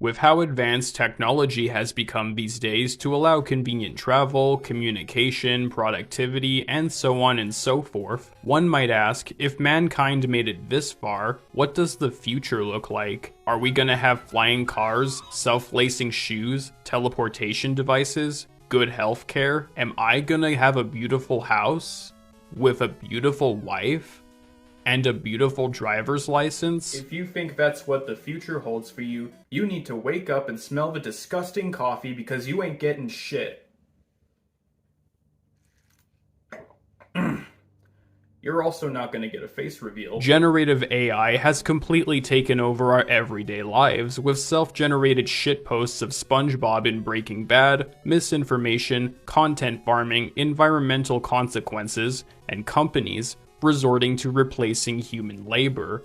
With how advanced technology has become these days to allow convenient travel, communication, productivity, and so on and so forth, one might ask, if mankind made it this far, what does the future look like? Are we gonna have flying cars, self-lacing shoes, teleportation devices, good healthcare? Am I gonna have a beautiful house? With a beautiful wife? And a beautiful driver's license? If you think that's what the future holds for you, you need to wake up and smell the disgusting coffee because you ain't getting shit. You're also not going to get a face reveal. Generative AI has completely taken over our everyday lives, with self-generated shitposts of SpongeBob in Breaking Bad, misinformation, content farming, environmental consequences, and companies resorting to replacing human labor.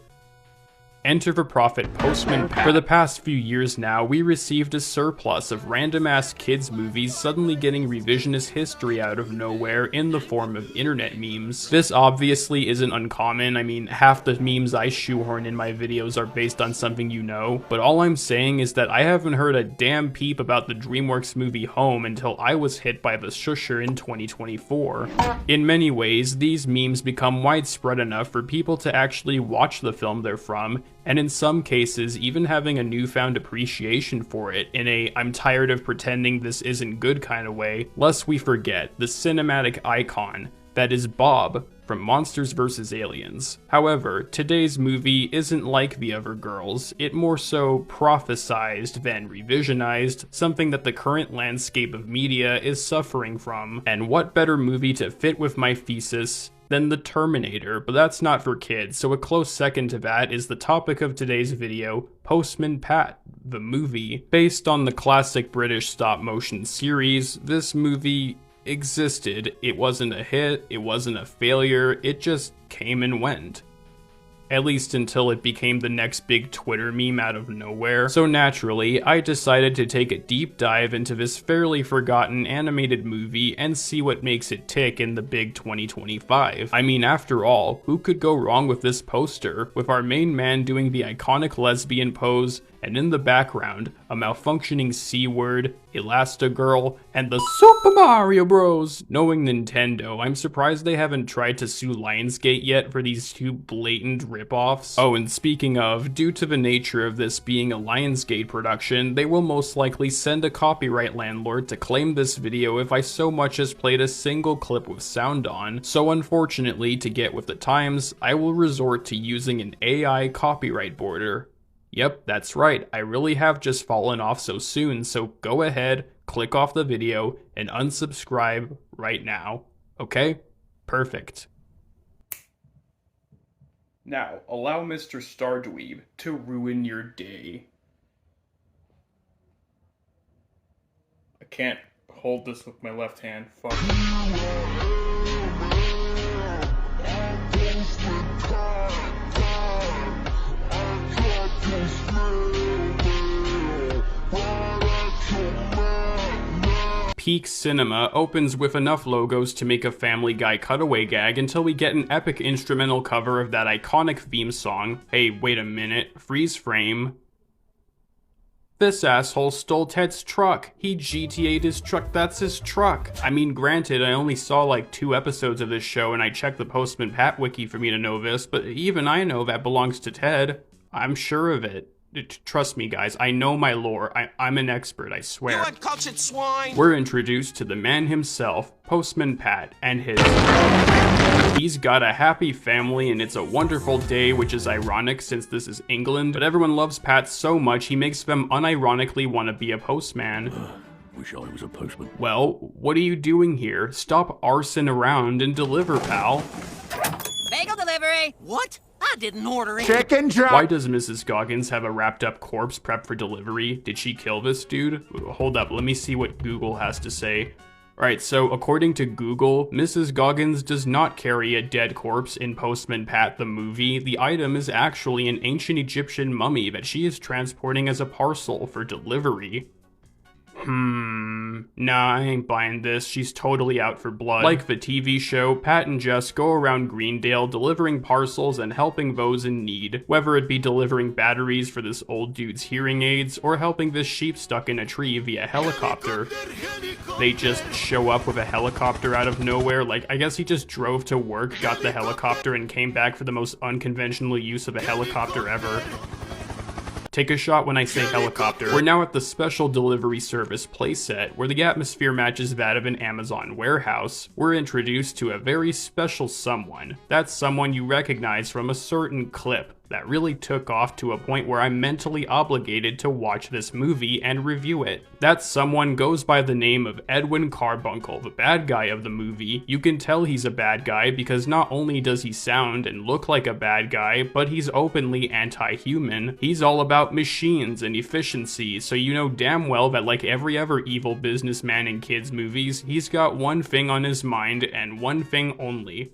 Enter the profit Postman. For the past few years now, we received a surplus of random-ass kids movies suddenly getting revisionist history out of nowhere in the form of internet memes. This obviously isn't uncommon. I mean, half the memes I shoehorn in my videos are based on something you know, but all I'm saying is that I haven't heard a damn peep about the DreamWorks movie Home until I was hit by the shusher in 2024. In many ways, these memes become widespread enough for people to actually watch the film they're from, and in some cases even having a newfound appreciation for it in a "I'm tired of pretending this isn't good" kind of way, lest we forget the cinematic icon that is Bob from Monsters vs. Aliens. However, today's movie isn't like the other girls, it more so prophesized than revisionized, something that the current landscape of media is suffering from. And what better movie to fit with my thesis than The Terminator, but that's not for kids, so a close second to that is the topic of today's video, Postman Pat, the movie. Based on the classic British stop-motion series, this movie existed. It wasn't a hit, it wasn't a failure, it just came and went. At least until it became the next big Twitter meme out of nowhere. So naturally, I decided to take a deep dive into this fairly forgotten animated movie and see what makes it tick in the big 2025. I mean, after all, who could go wrong with this poster, with our main man doing the iconic lesbian pose, and in the background, a malfunctioning C-word, Elastigirl, and the Super Mario Bros. Knowing Nintendo, I'm surprised they haven't tried to sue Lionsgate yet for these two blatant ripoffs. Oh, and speaking of, due to the nature of this being a Lionsgate production, they will most likely send a copyright landlord to claim this video if I so much as played a single clip with sound on. So unfortunately, to get with the times, I will resort to using an AI copyright border. Yep, that's right, I really have just fallen off so soon, so go ahead, click off the video, and unsubscribe right now. Okay? Perfect. Now, allow Mr. Stardweeb to ruin your day. I can't hold this with my left hand, fuck. Peak Cinema opens with enough logos to make a Family Guy cutaway gag until we get an epic instrumental cover of that iconic theme song. Hey, wait a minute, freeze frame. This asshole stole Ted's truck. He GTA'd his truck, that's his truck. I mean, granted, I only saw like 2 episodes of this show and I checked the Postman Pat wiki for me to know this, but even I know that belongs to Ted. I'm sure of it. Trust me, guys, I know my lore. I'm an expert, I swear. You uncultured swine! We're introduced to the man himself, Postman Pat, and his... He's got a happy family and it's a wonderful day, which is ironic since this is England, but everyone loves Pat so much he makes them unironically want to be a postman. Wish I was a postman. Well, what are you doing here? Stop arsing around and deliver, pal. Bagel delivery! What? I didn't order it. Chicken drop! Why does Mrs. Goggins have a wrapped up corpse prepped for delivery? Did she kill this dude? Hold up, let me see what Google has to say. Alright, so according to Google, Mrs. Goggins does not carry a dead corpse in Postman Pat the movie. The item is actually an ancient Egyptian mummy that she is transporting as a parcel for delivery. Nah, I ain't buying this. She's totally out for blood. Like the TV show, Pat and Jess go around Greendale delivering parcels and helping those in need, whether it be delivering batteries for this old dude's hearing aids or helping this sheep stuck in a tree via helicopter. They just show up with a helicopter out of nowhere. Like, I guess he just drove to work, got the helicopter, and came back for the most unconventional use of a helicopter ever. Take a shot when I say helicopter. We're now at the special delivery service playset, where the atmosphere matches that of an Amazon warehouse. We're introduced to a very special someone. That's someone you recognize from a certain clip that really took off to a point where I'm mentally obligated to watch this movie and review it. That someone goes by the name of Edwin Carbuncle, the bad guy of the movie. You can tell he's a bad guy because not only does he sound and look like a bad guy, but he's openly anti-human. He's all about machines and efficiency, so you know damn well that like every other evil businessman in kids' movies, he's got one thing on his mind and one thing only: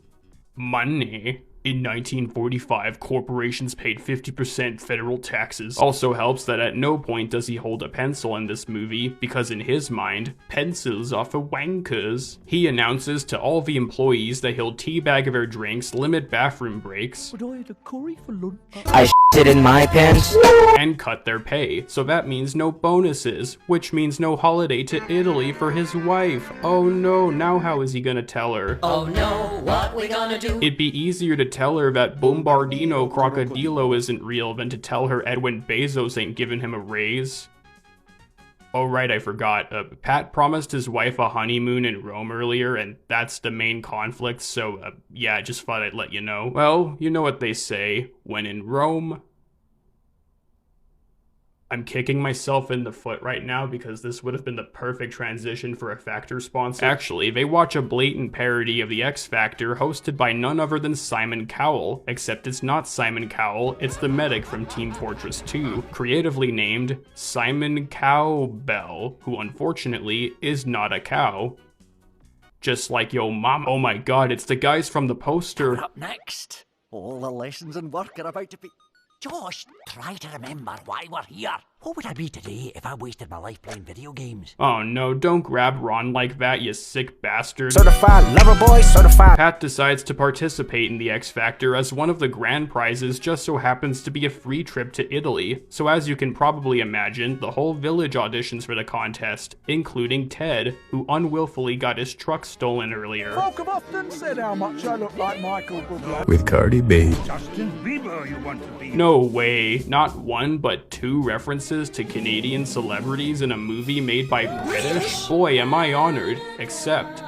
money. In 1945, corporations paid 50% federal taxes. Also helps that at no point does he hold a pencil in this movie, because in his mind, pencils are for wankers. He announces to all the employees that he'll teabag their drinks, limit bathroom breaks, But I had a curry for lunch. I shit in my pants. and cut their pay. So that means no bonuses, which means no holiday to Italy for his wife. Oh no, now how is he gonna tell her? Oh no, what we gonna do? It'd be easier to tell her that Bombardino Crocodilo isn't real than to tell her Edwin Bezos ain't giving him a raise. Oh right, I forgot. Pat promised his wife a honeymoon in Rome earlier, and that's the main conflict, so yeah, I just thought I'd let you know. Well, you know what they say, when in Rome... I'm kicking myself in the foot right now because this would have been the perfect transition for a Factor sponsor. Actually, they watch a blatant parody of the X Factor hosted by none other than Simon Cowell, except it's not Simon Cowell, it's the medic from Team Fortress 2, creatively named Simon Cowbell, who unfortunately is not a cow. Just like yo mama. Oh my god, it's the guys from the poster. Up next, all the lessons and work are about to be... Josh, try to remember why we're here. What would I be today if I wasted my life playing video games? Oh no, don't grab Ron like that, you sick bastard. Certified lover boy, certified. Pat decides to participate in the X Factor as one of the grand prizes just so happens to be a free trip to Italy. So as you can probably imagine, the whole village auditions for the contest, including Ted, who unwillfully got his truck stolen earlier. Folk have often said how much I look like Michael Bublé. With Cardi B. Justin Bieber, you want to be. No way, not one but two references to Canadian celebrities in a movie made by British? Boy, am I honored. Except,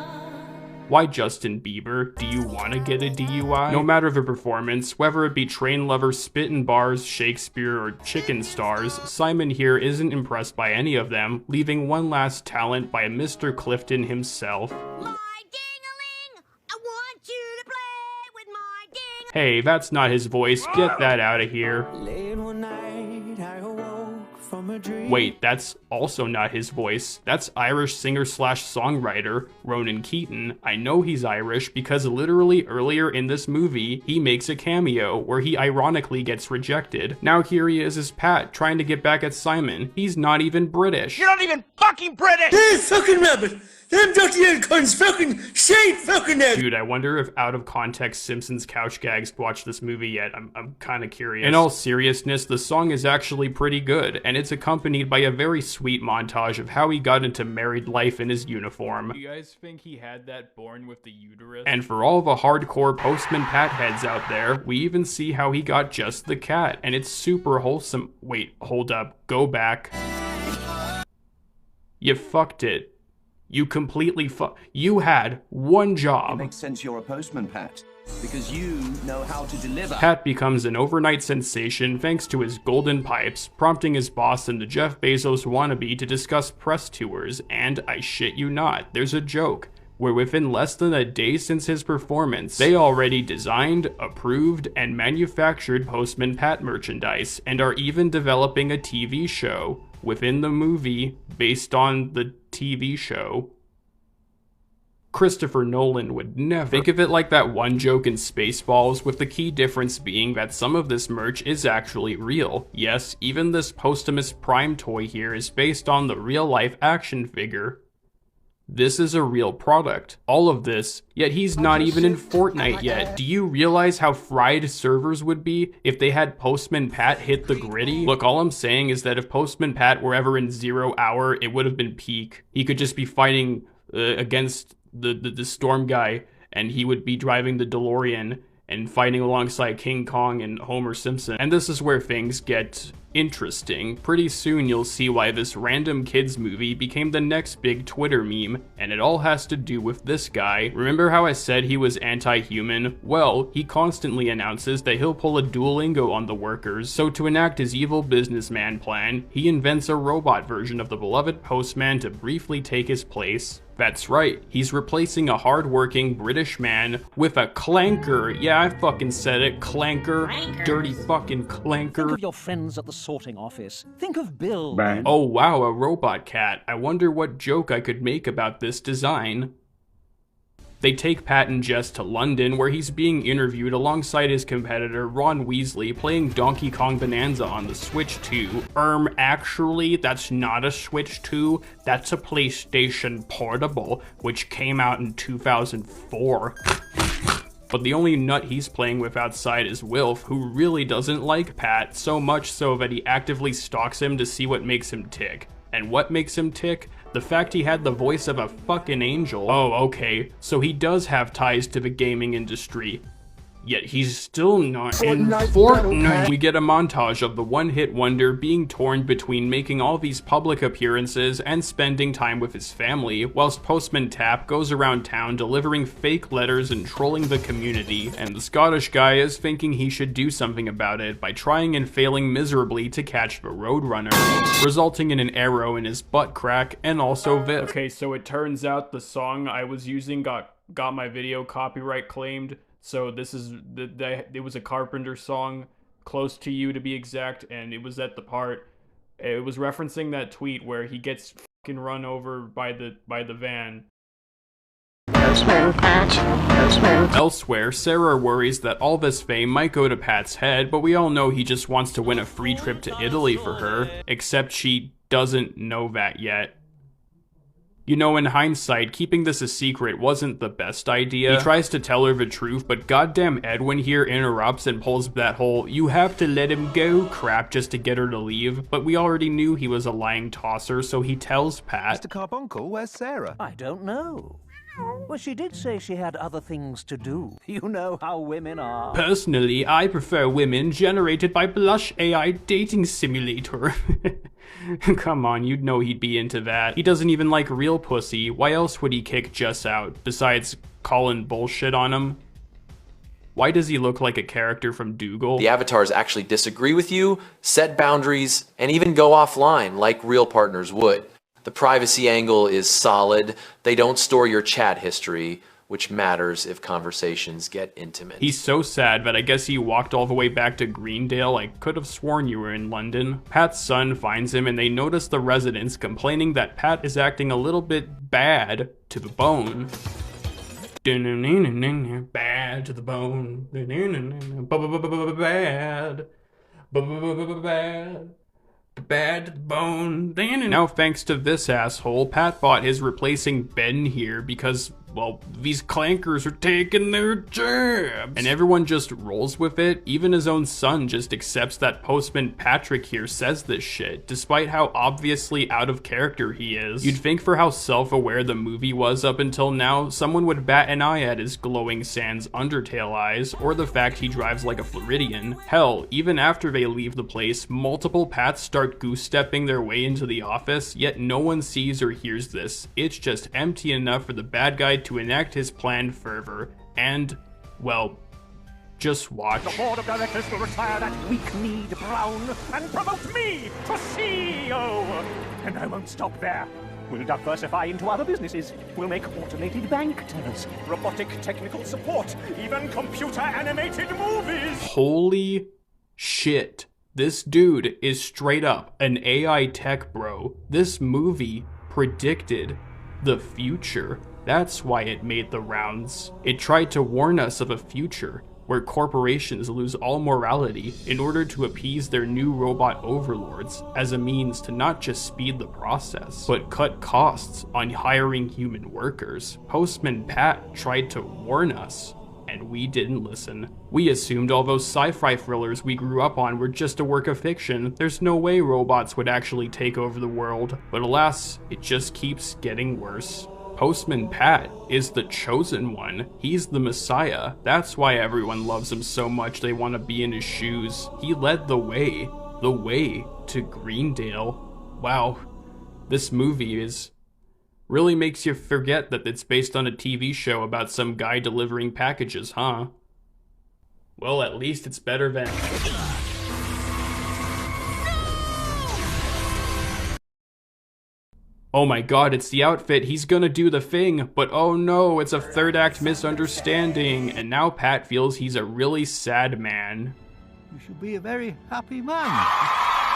why Justin Bieber? Do you want to get a DUI? No matter the performance, whether it be Train Lover, Spit and Bars, Shakespeare, or Chicken Stars, Simon here isn't impressed by any of them, leaving one last talent by Mr. Clifton himself. My ding-a-ling, I want you to play with my ding. Hey, that's not his voice, get that out of here. Wait, that's also not his voice. That's Irish singer/songwriter Ronan Keaton. I know he's Irish because literally earlier in this movie, he makes a cameo where he ironically gets rejected. Now here he is as Pat trying to get back at Simon. He's not even British. You're not even fucking British! Hey, fucking rabbit! Them dirty old cunts fucking shade fucking there! Dude, I wonder if out of context Simpsons couch gags watched this movie yet. I'm kind of curious. In all seriousness, the song is actually pretty good, and it's accompanied by a very sweet montage of how he got into married life in his uniform. Do you guys think he had that born with the uterus? And for all the hardcore Postman Pat heads out there, we even see how he got just the cat, and it's super wholesome. Wait, hold up, go back. You fucked it. You completely you had one job. It makes sense you're a postman, Pat, because you know how to deliver. Pat becomes an overnight sensation thanks to his golden pipes, prompting his boss and the Jeff Bezos wannabe to discuss press tours, and I shit you not, there's a joke where within less than a day since his performance, they already designed, approved, and manufactured Postman Pat merchandise, and are even developing a TV show within the movie based on the TV show. Christopher Nolan would never. Think of it like that one joke in Spaceballs, with the key difference being that some of this merch is actually real. Yes, even this posthumous Prime toy here is based on the real-life action figure. This is a real product. All of this, yet he's not even in Fortnite yet. Do you realize how fried servers would be if they had Postman Pat hit the gritty? Look, all I'm saying is that if Postman Pat were ever in 0 hour, it would have been peak. He could just be fighting against the storm guy, and he would be driving the DeLorean and fighting alongside King Kong and Homer Simpson. And this is where things get interesting. Pretty soon you'll see why this random kids movie became the next big Twitter meme, and it all has to do with this guy. Remember how I said he was anti-human? Well, he constantly announces that he'll pull a Duolingo on the workers, so to enact his evil businessman plan, he invents a robot version of the beloved Postman to briefly take his place. That's right, he's replacing a hard-working British man with a clanker. Yeah, I fucking said it, clanker. Dirty fucking clanker. Think of your friends at the sorting office. Think of Bill. Oh wow, a robot cat. I wonder what joke I could make about this design. They take Pat and Jess to London, where he's being interviewed alongside his competitor Ron Weasley playing Donkey Kong Bonanza on the Switch 2. Actually, that's not a Switch 2, that's a PlayStation Portable, which came out in 2004. But the only nut he's playing with outside is Wilf, who really doesn't like Pat, so much so that he actively stalks him to see what makes him tick. And what makes him tick? The fact he had the voice of a fucking angel. Oh, okay, so he does have ties to the gaming industry. Yet he's still not in Fortnite. We get a montage of the one-hit wonder being torn between making all these public appearances and spending time with his family, whilst Postman Tap goes around town delivering fake letters and trolling the community, and the Scottish guy is thinking he should do something about it by trying and failing miserably to catch the Roadrunner, resulting in an arrow in his butt crack and also this. Okay, so it turns out the song I was using got my video copyright claimed. So this is, it was a Carpenter song, Close to You to be exact, and it was at the part, it was referencing that tweet where he gets fucking run over by the van. Elsewhere, Sarah worries that all this fame might go to Pat's head, but we all know he just wants to win a free trip to Italy for her, except she doesn't know that yet. You know, in hindsight, keeping this a secret wasn't the best idea. He tries to tell her the truth, but goddamn Edwin here interrupts and pulls that whole "you have to let him go" crap just to get her to leave. But we already knew he was a lying tosser, so he tells Pat, Mr. Carbuncle, where's Sarah? I don't know. Well, she did say she had other things to do. You know how women are. Personally, I prefer women generated by Blush AI dating simulator. Come on, you'd know he'd be into that. He doesn't even like real pussy. Why else would he kick Jess out, besides calling bullshit on him? Why does he look like a character from Dougal? The avatars actually disagree with you, set boundaries, and even go offline like real partners would. The privacy angle is solid. They don't store your chat history, which matters if conversations get intimate. He's so sad that I guess he walked all the way back to Greendale. I could have sworn you were in London. Pat's son finds him and they notice the residents complaining that Pat is acting a little bit bad to the bone. Bad to the bone. Bad to the bone. Now, thanks to this asshole, Pat bought his replacing Ben here because, well, these clankers are taking their jabs. And everyone just rolls with it. Even his own son just accepts that Postman Patrick here says this shit, despite how obviously out of character he is. You'd think for how self-aware the movie was up until now, someone would bat an eye at his glowing sans Undertale eyes, or the fact he drives like a Floridian. Hell, even after they leave the place, multiple Pats start goose-stepping their way into the office, yet no one sees or hears this. It's just empty enough for the bad guy to enact his planned fervor, and, well, just watch. The board of directors will retire that weak-kneed Brown and promote me to CEO! And I won't stop there. We'll diversify into other businesses. We'll make automated bank tellers, robotic technical support, even computer-animated movies! Holy shit. This dude is straight up an AI tech bro. This movie predicted the future. That's why it made the rounds. It tried to warn us of a future where corporations lose all morality in order to appease their new robot overlords as a means to not just speed the process, but cut costs on hiring human workers. Postman Pat tried to warn us, and we didn't listen. We assumed all those sci-fi thrillers we grew up on were just a work of fiction. There's no way robots would actually take over the world. But alas, it just keeps getting worse. Postman Pat is the chosen one. He's the Messiah. That's why everyone loves him so much they want to be in his shoes. He led the way to Greendale. Wow, this movie really makes you forget that it's based on a TV show about some guy delivering packages, huh? Well, at least it's better than... Oh my god, it's the outfit, he's gonna do the thing, but oh no, it's a third act misunderstanding, and now Pat feels he's a really sad man. You should be a very happy man.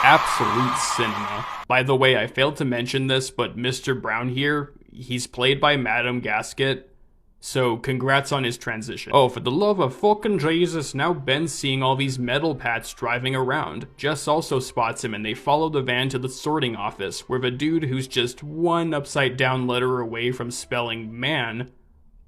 Absolute cinema. By the way, I failed to mention this, but Mr. Brown here, he's played by Madame Gasket, so congrats on his transition. Oh, for the love of fucking Jesus, now Ben's seeing all these metal Pats driving around. Jess also spots him and they follow the van to the sorting office, where the dude who's just one upside down letter away from spelling man,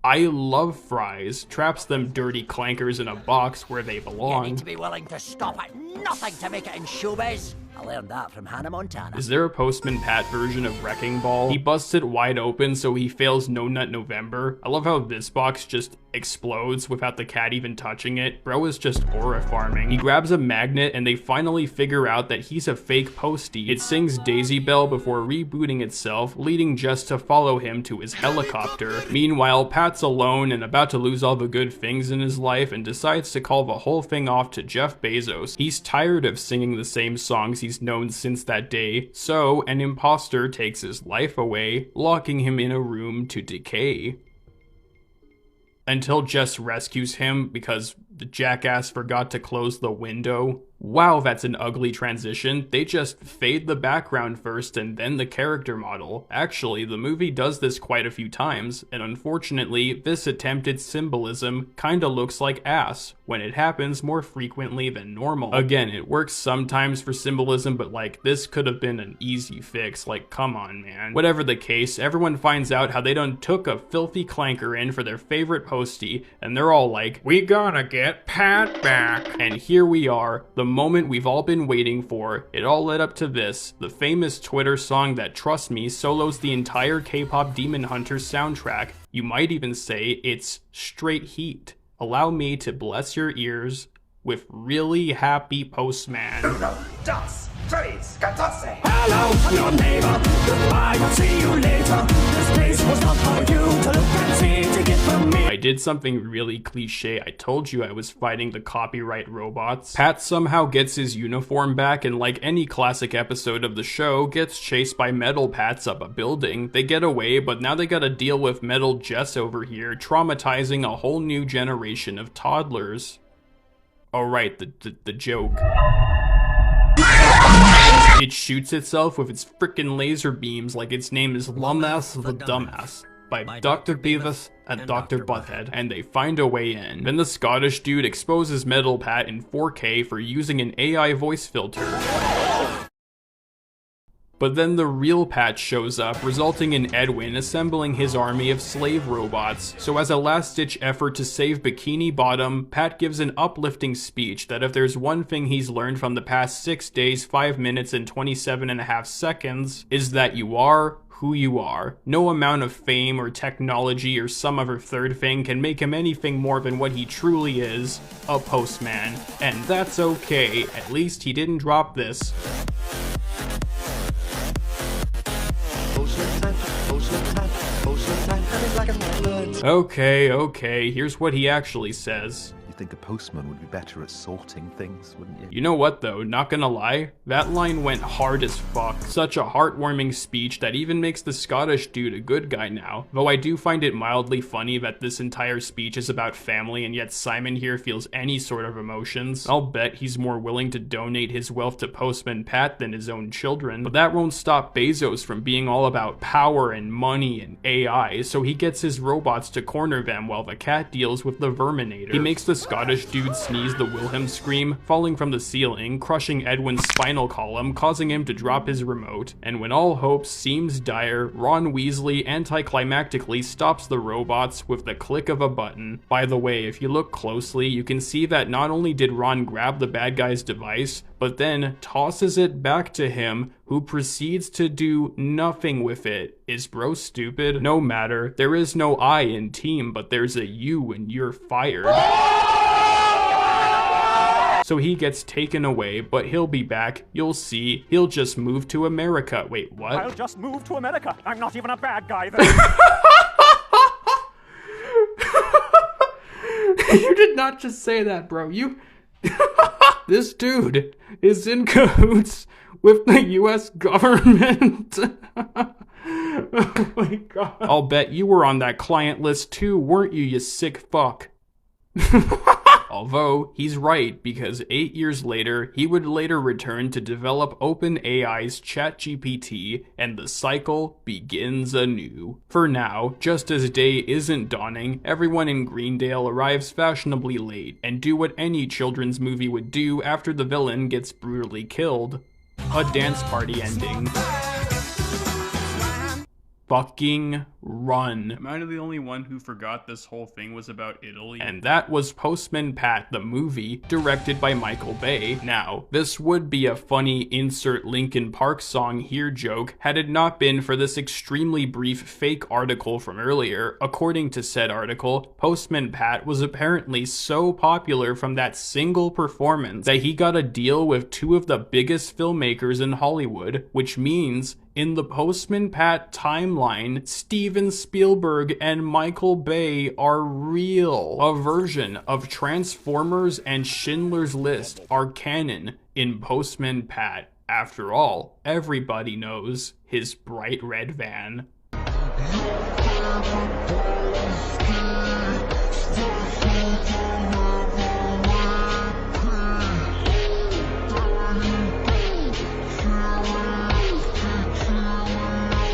I love fries, traps them dirty clankers in a box where they belong. You need to be willing to stop at nothing to make it in showbiz. I learned that from Hannah Montana. Is there a Postman Pat version of Wrecking Ball? He busts it wide open so he fails No Nut November. I love how this box just explodes without the cat even touching it. Bro is just aura farming. He grabs a magnet and they finally figure out that he's a fake postie. It sings Daisy Bell before rebooting itself, leading Jess to follow him to his helicopter. Meanwhile, Pat's alone and about to lose all the good things in his life and decides to call the whole thing off to Jeff Bezos. He's tired of singing the same songs he's known since that day, so an imposter takes his life away, locking him in a room to decay. Until Jess rescues him because the jackass forgot to close the window. Wow, that's an ugly transition. They just fade the background first and then the character model. Actually, the movie does this quite a few times, and unfortunately, this attempted symbolism kinda looks like ass when it happens more frequently than normal. Again, it works sometimes for symbolism, but like, this could have been an easy fix. Like, come on, man. Whatever the case, everyone finds out how they done took a filthy clanker in for their favorite postie, and they're all like, we gonna get Pat back. And here we are, the moment we've all been waiting for. It all led up to this, the famous Twitter song that, trust me, solos the entire K-pop Demon Hunter soundtrack. You might even say it's straight heat. Allow me to bless your ears with Really Happy Postman. Hello, your neighbor. Goodbye, I'll see you later. This place was not for you to look and see to get from me. I did something really cliche. I told you I was fighting the copyright robots. Pat somehow gets his uniform back and, like any classic episode of the show, gets chased by metal Pats up a building. They get away, but now they gotta deal with metal Jess over here, traumatizing a whole new generation of toddlers. Oh right, the joke. It shoots itself with its frickin' laser beams like its name is Lumass the Dumbass by Dr. Beavis and Dr. Butthead, and they find a way in. Then the Scottish dude exposes Metal Pat in 4K for using an AI voice filter. But then the real Pat shows up, resulting in Edwin assembling his army of slave robots. So as a last-ditch effort to save Bikini Bottom, Pat gives an uplifting speech that if there's one thing he's learned from the past 6 days, 5 minutes, and 27.5 seconds, is that you are who you are. No amount of fame or technology or some other third thing can make him anything more than what he truly is, a postman. And that's okay, at least he didn't drop this. Okay, here's what he actually says. You'd think a postman would be better at sorting things, wouldn't you? You know what though, not gonna lie, that line went hard as fuck. Such a heartwarming speech that even makes the Scottish dude a good guy now. Though I do find it mildly funny that this entire speech is about family and yet Simon here feels any sort of emotions. I'll bet he's more willing to donate his wealth to Postman Pat than his own children. But that won't stop Bezos from being all about power and money and AI, so he gets his robots to corner them while the cat deals with the Verminator. He makes the Scottish dude sneeze the Wilhelm scream, falling from the ceiling, crushing Edwin's spinal column, causing him to drop his remote. And when all hope seems dire, Ron Weasley anticlimactically stops the robots with the click of a button. By the way, if you look closely, you can see that not only did Ron grab the bad guy's device, but then tosses it back to him, who proceeds to do nothing with it. Is bro stupid? No matter, there is no I in team, but there's a you and you're fired. So he gets taken away, but he'll be back. You'll see. He'll just move to America. Wait, what? I'll just move to America. I'm not even a bad guy then. You did not just say that, bro. This dude is in cahoots with the US government. Oh my god. I'll bet you were on that client list too, weren't you, you sick fuck? Although, he's right, because 8 years later, he would later return to develop OpenAI's ChatGPT, and the cycle begins anew. For now, just as day isn't dawning, everyone in Greendale arrives fashionably late, and do what any children's movie would do after the villain gets brutally killed. A dance party ending. Fucking run. Am I the only one who forgot this whole thing was about Italy? And that was Postman Pat, the movie, directed by Michael Bay. Now, this would be a funny insert Linkin Park song here joke had it not been for this extremely brief fake article from earlier. According to said article, Postman Pat was apparently so popular from that single performance that he got a deal with two of the biggest filmmakers in Hollywood, which means in the Postman Pat timeline, Steven Spielberg and Michael Bay are real. A version of Transformers and Schindler's List are canon in Postman Pat. After all, everybody knows his bright red van.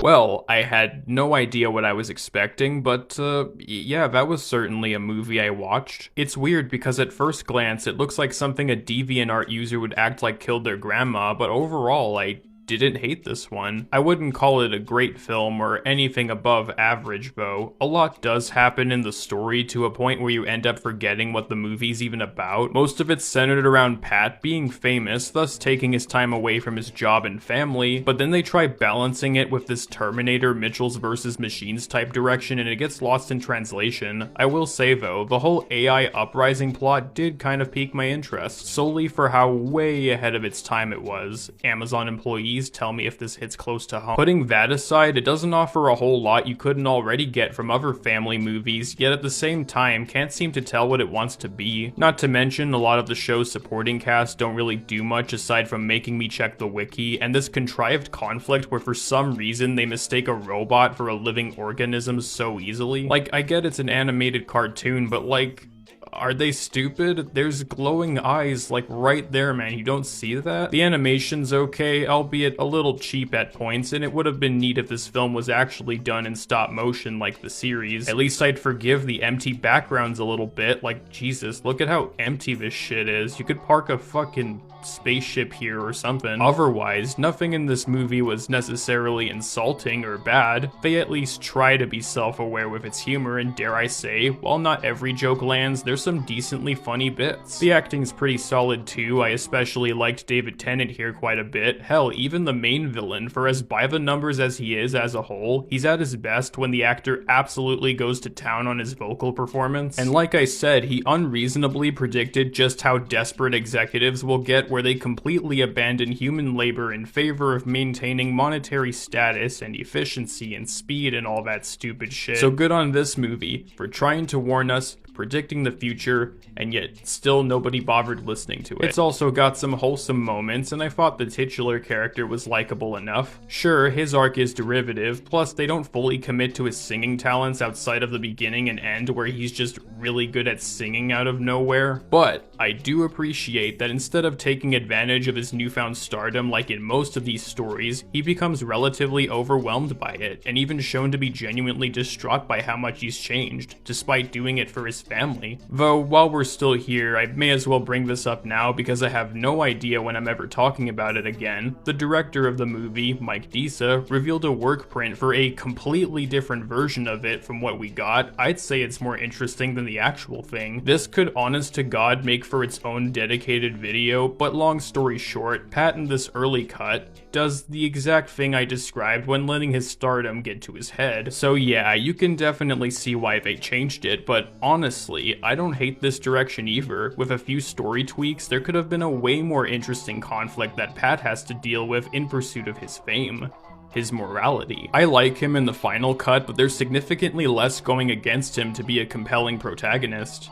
Well, I had no idea what I was expecting, but yeah, that was certainly a movie I watched. It's weird because at first glance, it looks like something a DeviantArt user would act like killed their grandma, but overall, I didn't hate this one. I wouldn't call it a great film or anything above average though. A lot does happen in the story to a point where you end up forgetting what the movie's even about. Most of it's centered around Pat being famous, thus taking his time away from his job and family, but then they try balancing it with this Terminator Mitchells vs. Machines type direction and it gets lost in translation. I will say though, the whole AI uprising plot did kind of pique my interest, solely for how way ahead of its time it was. Amazon employees tell me if this hits close to home. Putting that aside, it doesn't offer a whole lot you couldn't already get from other family movies, yet at the same time can't seem to tell what it wants to be. Not to mention, a lot of the show's supporting cast don't really do much aside from making me check the wiki, and this contrived conflict where for some reason they mistake a robot for a living organism so easily. Like, I get it's an animated cartoon, but like, are they stupid? There's glowing eyes like right there, man. You don't see that? The animation's okay, albeit a little cheap at points, and it would have been neat if this film was actually done in stop motion like the series. At least I'd forgive the empty backgrounds a little bit. Like, Jesus, look at how empty this shit is. You could park a fucking spaceship here or something. Otherwise, nothing in this movie was necessarily insulting or bad. They at least try to be self-aware with its humor, and dare I say, while not every joke lands, there's some decently funny bits. The acting's pretty solid too. I especially liked David Tennant here quite a bit. Hell, even the main villain, for as by the numbers as he is as a whole, he's at his best when the actor absolutely goes to town on his vocal performance. And like I said, he unreasonably predicted just how desperate executives will get where they completely abandon human labor in favor of maintaining monetary status and efficiency and speed and all that stupid shit. So good on this movie for trying to warn us, predicting the future, and yet still nobody bothered listening to it. It's also got some wholesome moments, and I thought the titular character was likable enough. Sure, his arc is derivative, plus they don't fully commit to his singing talents outside of the beginning and end where he's just really good at singing out of nowhere. But I do appreciate that instead of taking advantage of his newfound stardom like in most of these stories, he becomes relatively overwhelmed by it, and even shown to be genuinely distraught by how much he's changed, despite doing it for his family. Though Though, while we're still here, I may as well bring this up now because I have no idea when I'm ever talking about it again. The director of the movie, Mike Disa, revealed a work print for a completely different version of it from what we got. I'd say it's more interesting than the actual thing. This could, honest to God, make for its own dedicated video, but long story short, Pat in this early cut does the exact thing I described when letting his stardom get to his head. So yeah, you can definitely see why they changed it, but honestly, I don't hate this direction either. With a few story tweaks, there could have been a way more interesting conflict that Pat has to deal with in pursuit of his fame. His morality. I like him in the final cut, but there's significantly less going against him to be a compelling protagonist.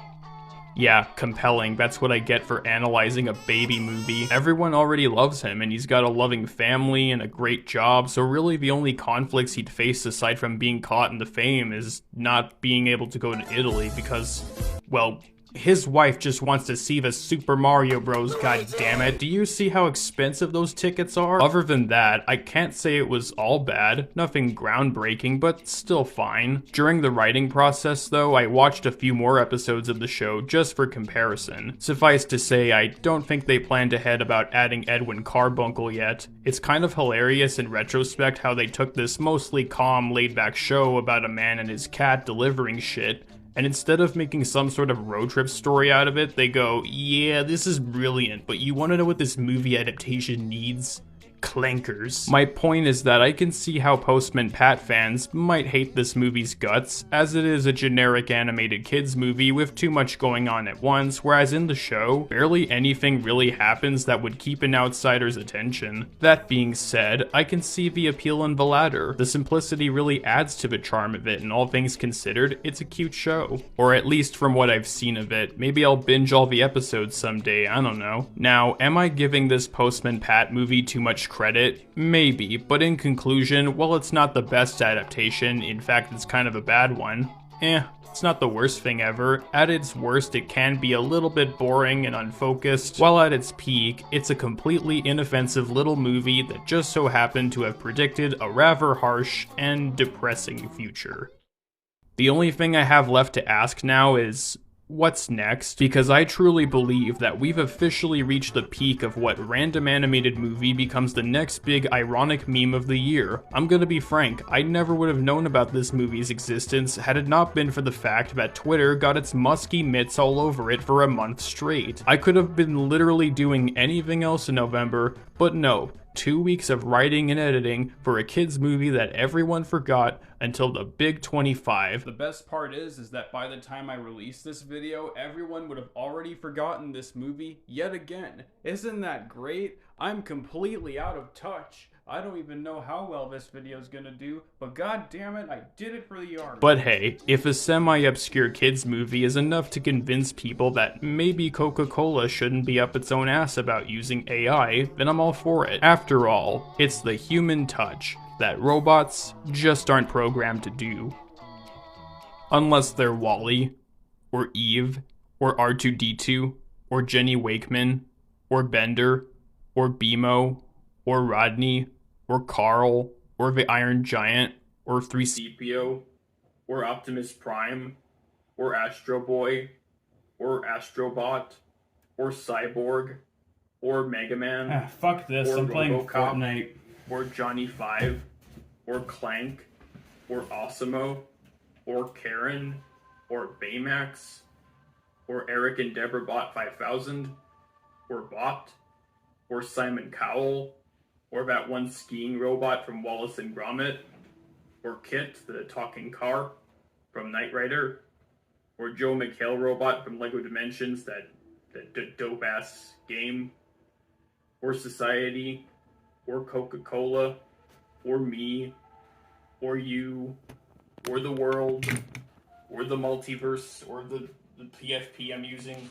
Yeah, compelling, that's what I get for analyzing a baby movie. Everyone already loves him, and he's got a loving family and a great job, so really the only conflicts he'd face aside from being caught in the fame is not being able to go to Italy because, well, his wife just wants to see the Super Mario Bros, goddammit. Do you see how expensive those tickets are? Other than that, I can't say it was all bad. Nothing groundbreaking, but still fine. During the writing process, though, I watched a few more episodes of the show just for comparison. Suffice to say, I don't think they planned ahead about adding Edwin Carbuncle yet. It's kind of hilarious in retrospect how they took this mostly calm, laid-back show about a man and his cat delivering shit, and instead of making some sort of road trip story out of it, they go, yeah, this is brilliant, but you want to know what this movie adaptation needs? Clankers. My point is that I can see how Postman Pat fans might hate this movie's guts, as it is a generic animated kids movie with too much going on at once, whereas in the show, barely anything really happens that would keep an outsider's attention. That being said, I can see the appeal in the latter. The simplicity really adds to the charm of it, and all things considered, it's a cute show. Or at least from what I've seen of it. Maybe I'll binge all the episodes someday, I don't know. Now, am I giving this Postman Pat movie too much credit? Maybe, but in conclusion, while it's not the best adaptation, in fact it's kind of a bad one, it's not the worst thing ever. At its worst, it can be a little bit boring and unfocused, while at its peak, it's a completely inoffensive little movie that just so happened to have predicted a rather harsh and depressing future. The only thing I have left to ask now is, what's next? Because I truly believe that we've officially reached the peak of what random animated movie becomes the next big ironic meme of the year. I'm gonna be frank, I never would have known about this movie's existence had it not been for the fact that Twitter got its musky mitts all over it for a month straight. I could have been literally doing anything else in November, but no. 2 weeks of writing and editing for a kids movie that everyone forgot until the big 25. The best part is that by the time I release this video, everyone would have already forgotten this movie yet again. Isn't that great? I'm completely out of touch. I don't even know how well this video is gonna do, but god damn it, I did it for the art. But hey, if a semi-obscure kids movie is enough to convince people that maybe Coca-Cola shouldn't be up its own ass about using AI, then I'm all for it. After all, it's the human touch that robots just aren't programmed to do. Unless they're WALL-E, or Eve, or R2-D2, or Jenny Wakeman, or Bender, or BMO, or Rodney, or Carl, or the Iron Giant, or 3CPO, or Optimus Prime, or Astro Boy, or Astrobot, or Cyborg, or Mega Man. Fuck this, I'm playing Fortnite. Or Johnny 5, or Clank, or Osimo, or Karen, or Baymax, or Eric and Deborah Bot 5000, or Bot, or Simon Cowell, or that one skiing robot from Wallace and Gromit, or Kit, the talking car from Knight Rider, or Joe McHale robot from LEGO Dimensions, that dope-ass game, or Society, or Coca-Cola, or me, or you, or the world, or the multiverse, or the PFP I'm using.